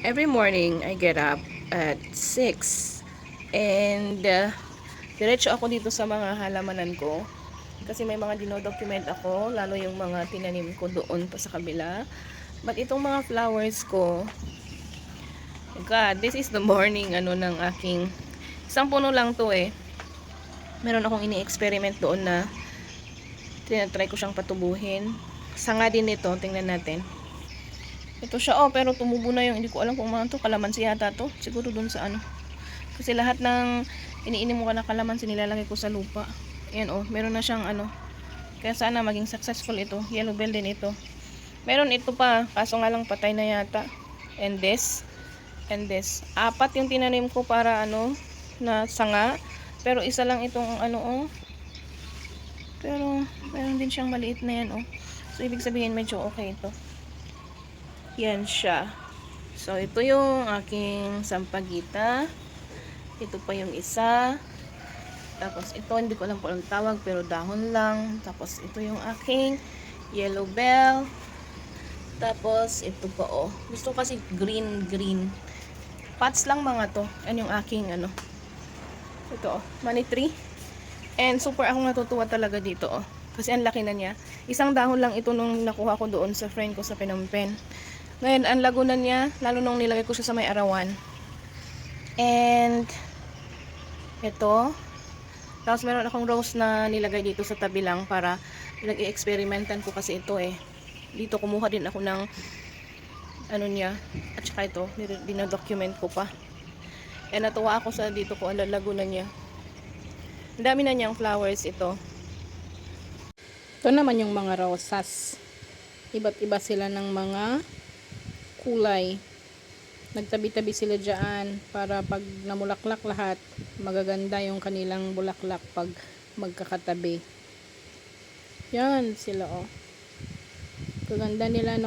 Every morning, I get up at 6 and diretso ako dito sa mga halamanan ko kasi may mga dinodocument ako, lalo yung mga tinanim ko doon pa sa kabila. But itong mga flowers ko, God, this is the morning ng aking isang puno lang to eh. Meron akong ini-experiment doon na tinatry ko siyang patubuhin. Sanga din nito, tingnan natin. Ito siya, pero tumubo na yung, hindi ko alam kung ano to, kalamansi yata to. Siguro dun sa ano. Kasi lahat ng iniinim mo ka na kalamansi nilalagay ko sa lupa. Ayan meron na siyang Kaya sana maging successful ito. Yellow bell din ito. Meron ito pa, kaso nga lang patay na yata. And this. And this. 4 yung tinanim ko para na sanga. Pero isa lang itong Pero meron din siyang maliit na yan So ibig sabihin medyo okay ito. Yan siya. So, ito yung aking sampagita. Ito pa yung isa. Tapos, ito, hindi ko alam kung anong tawag, pero dahon lang. Tapos, ito yung aking yellow bell. Tapos, ito pa Gusto ko kasi green. Pots lang mga to. Yan yung aking Ito money tree. And super akong natutuwa talaga dito Kasi ang laki na niya. Isang dahon lang ito nung nakuha ko doon sa friend ko sa Phnom Penh. Ngayon, ang lagunan niya, lalo nung nilagay ko siya sa may arawan. And, ito. Tapos, meron akong rose na nilagay dito sa tabi lang para pinag-i-experimentan ko kasi ito Dito, kumuha din ako ng niya. At saka ito, dinodocument ko pa. And, natuwa ako sa dito ko, ang lagunan niya. Ang dami na niyang flowers ito. Ito naman yung mga rosas. Iba't iba sila ng mga kulay. Nagtabi-tabi sila dyan para pag namulaklak lahat, magaganda yung kanilang bulaklak pag magkakatabi. Yan sila Kaganda nila